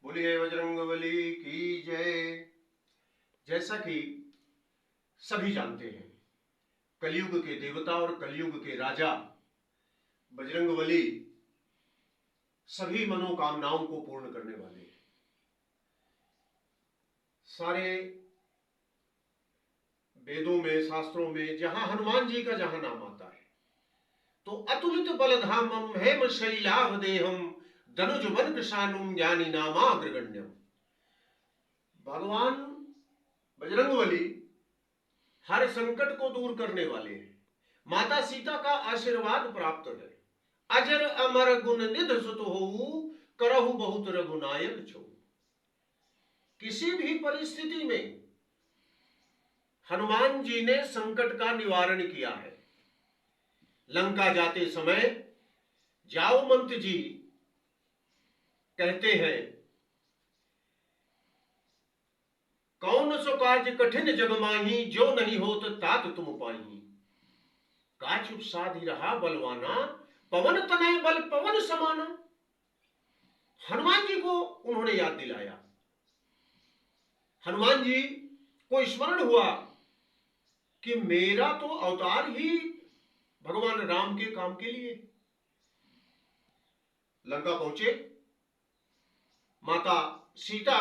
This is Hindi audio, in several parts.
बोलिए बजरंगबली की जय। जैसा कि सभी जानते हैं, कलयुग के देवता और कलयुग के राजा बजरंगबली सभी मनोकामनाओं को पूर्ण करने वाले हैं। सारे वेदों में, शास्त्रों में जहां हनुमान जी का जहां नाम आता है तो अतुलित बलधामम हेम शैलाभ देहम धनुज मन कृषानुम ज्ञानी नामाग्रगण्यम। भगवान बजरंगबली हर संकट को दूर करने वाले हैं। माता सीता का आशीर्वाद प्राप्त है। अजर अमर गुण निध सुत हो करहु बहुत रघुनायक छो। किसी भी परिस्थिति में हनुमान जी ने संकट का निवारण किया है। लंका जाते समय जाओमंत जी कहते हैं, कौन सो कार्य कठिन जग माही जो नहीं होत तात तुम पाही। काचुप साधि रहा बलवाना पवन तनय बल पवन समाना। हनुमान जी को उन्होंने याद दिलाया। हनुमान जी को स्मरण हुआ कि मेरा तो अवतार ही भगवान राम के काम के लिए। लंका पहुंचे, माता सीता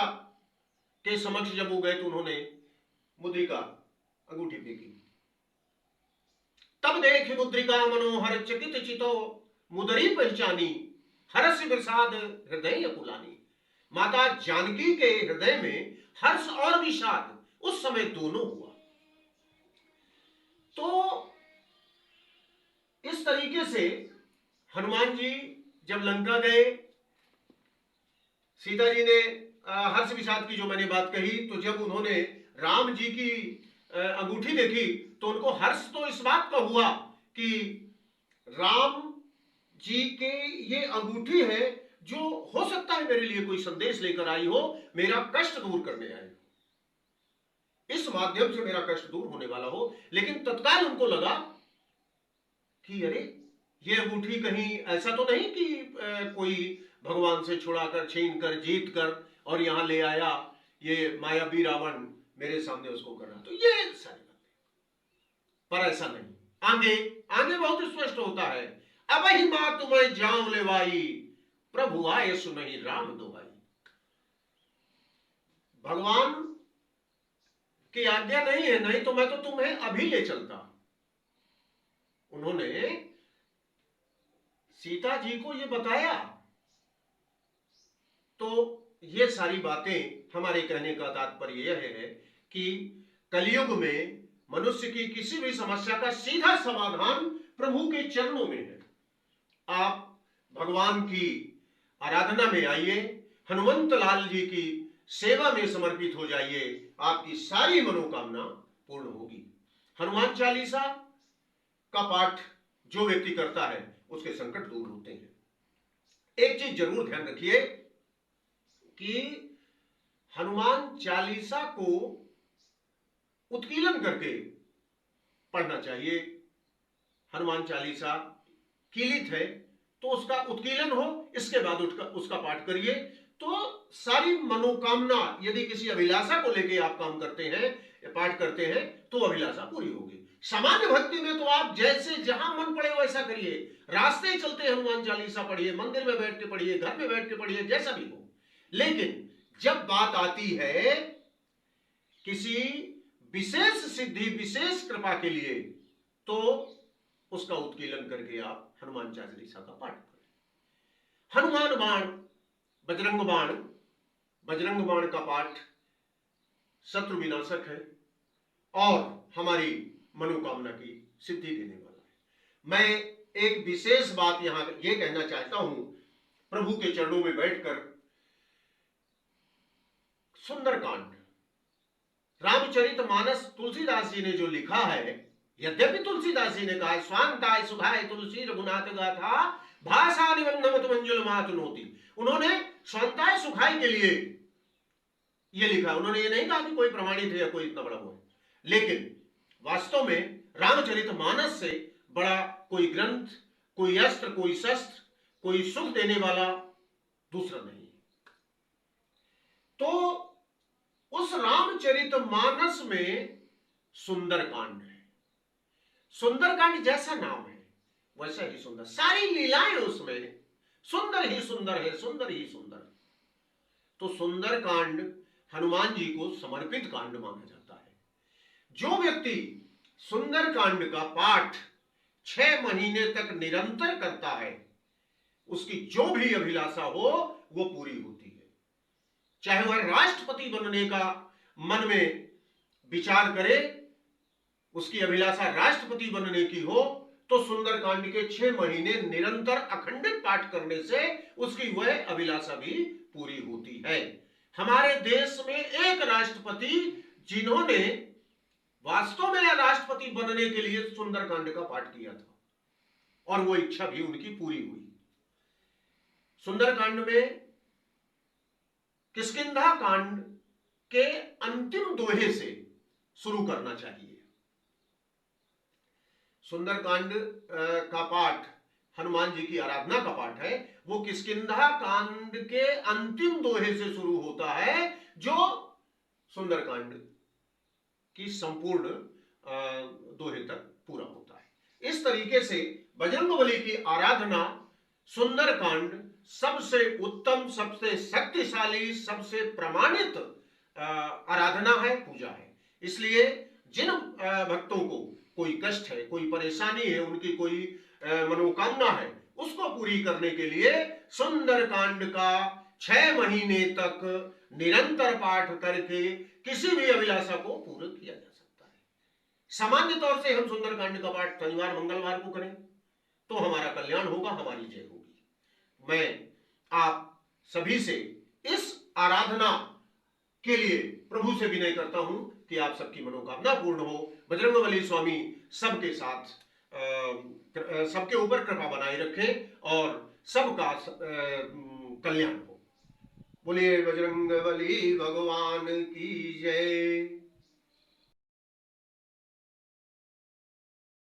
के समक्ष जब वो गए तो उन्होंने मुद्रिका अंगूठी फेंकी। तब देख मुद्रिका मनोहर चकित चितो मुदरी पहचानी हर्ष विषाद हृदय अकुलानी। माता जानकी के हृदय में हर्ष और विषाद उस समय दोनों हुआ। तो इस तरीके से हनुमान जी जब लंका गए, सीता जी ने हर्ष विषाद की जो मैंने बात कही, तो जब उन्होंने राम जी की अंगूठी देखी तो उनको हर्ष तो इस बात का हुआ कि राम जी के ये अंगूठी है जो हो सकता है मेरे लिए कोई संदेश लेकर आई हो, मेरा कष्ट दूर करने आई हो, इस माध्यम से मेरा कष्ट दूर होने वाला हो। लेकिन तत्काल उनको लगा कि अरे ये अंगूठी कहीं ऐसा तो नहीं कि कोई भगवान से छुड़ाकर, छीन कर, जीत कर और यहां ले आया, ये मायावी रावण मेरे सामने उसको कर रहा। तो ये सारी बातें, पर ऐसा नहीं। आगे आगे बहुत स्पष्ट होता है, अब ही मां तुम्हें जाऊं लेवाई प्रभु आए सुनहि राम दुहाई। भगवान की आज्ञा नहीं है, नहीं तो मैं तो तुम्हें अभी ले चलता। उन्होंने सीता जी को यह बताया। तो ये सारी बातें हमारे कहने का तात्पर्य यह है कि कलयुग में मनुष्य की किसी भी समस्या का सीधा समाधान प्रभु के चरणों में है। आप भगवान की आराधना में आइए, हनुमंत लाल जी की सेवा में समर्पित हो जाइए, आपकी सारी मनोकामना पूर्ण होगी। हनुमान चालीसा का पाठ जो व्यक्ति करता है उसके संकट दूर होते हैं। एक चीज जरूर ध्यान रखिए कि हनुमान चालीसा को उत्कीलन करके पढ़ना चाहिए। हनुमान चालीसा कीलित है तो उसका उत्कीलन हो, इसके बाद उसका पाठ करिए। तो सारी मनोकामना, यदि किसी अभिलाषा को लेकर आप काम करते हैं या पाठ करते हैं तो अभिलाषा पूरी होगी। सामान्य भक्ति में तो आप जैसे जहां मन पड़े वैसा करिए, रास्ते चलते हनुमान चालीसा पढ़िए, मंदिर में बैठ के पढ़िए, घर में बैठ के पढ़िए, जैसा भी हो। लेकिन जब बात आती है किसी विशेष सिद्धि, विशेष कृपा के लिए, तो उसका उत्कीलन करके आप हनुमान चालीसा का पाठ करें। हनुमान बाण, बजरंग बाण का पाठ शत्रु विनाशक है और हमारी मनोकामना की सिद्धि देने वाला है। मैं एक विशेष बात यहां यह कहना चाहता हूं, प्रभु के चरणों में बैठकर सुंदरकांड, रामचरितमानस तुलसीदास जी ने जो लिखा है, यद्यपि तुलसीदास जी ने कहा स्वांताय सुखाय तुलसी रघुनाथ गाथा भाषा निबंधमत मंजुल मातुनोति, उन्होंने स्वांताय सुखाय के लिए यह लिखा। उन्होंने ये नहीं कहा कि कोई प्रमाणित है या कोई इतना बड़ा हो, लेकिन वास्तव में रामचरितमानस से बड़ा कोई ग्रंथ, कोई अस्त्र, कोई शस्त्र, कोई सुख देने वाला दूसरा नहीं। तो उस रामचरितमानस में सुंदरकांड है। सुंदरकांड जैसा नाम है वैसा ही सुंदर, सारी लीलाएं उसमें सुंदर ही सुंदर है, सुंदर ही सुंदर। तो सुंदरकांड हनुमान जी को समर्पित कांड माना जाता है। जो व्यक्ति सुंदरकांड का पाठ 6 महीने तक निरंतर करता है, उसकी जो भी अभिलाषा हो वो पूरी होती है। चाहे वह राष्ट्रपति बनने का मन में विचार करे, उसकी अभिलाषा राष्ट्रपति बनने की हो, तो सुंदरकांड के 6 महीने निरंतर अखंडित पाठ करने से उसकी वह अभिलाषा भी पूरी होती है। हमारे देश में एक राष्ट्रपति जिन्होंने वास्तव में राष्ट्रपति बनने के लिए सुंदरकांड का पाठ किया था, और वो इच्छा भी उनकी पूरी हुई। सुंदरकांड में किष्किंधा कांड के अंतिम दोहे से शुरू करना चाहिए। सुंदरकांड का पाठ हनुमान जी की आराधना का पाठ है, वो किष्किंधा कांड के अंतिम दोहे से शुरू होता है, जो सुंदरकांड की संपूर्ण दोहे तक पूरा होता है। इस तरीके से बजरंगबली की आराधना सुंदरकांड सबसे उत्तम, सबसे शक्तिशाली, सबसे प्रमाणित आराधना है, पूजा है। इसलिए जिन भक्तों को कोई कष्ट है, कोई परेशानी है, उनकी कोई मनोकामना है, उसको पूरी करने के लिए सुंदरकांड का 6 महीने तक निरंतर पाठ करके किसी भी अभिलाषा को पूरा किया जा सकता है। सामान्य तौर से हम सुंदरकांड का पाठ शनिवार मंगलवार को करें तो हमारा कल्याण होगा, हमारी जय होगी। मैं आप सभी से इस आराधना के लिए प्रभु से विनय करता हूं कि आप सबकी मनोकामना पूर्ण हो। बजरंगबली स्वामी सबके साथ, सबके ऊपर कृपा बनाए रखें और सबका कल्याण हो। बोलिए बजरंगबली भगवान की जय।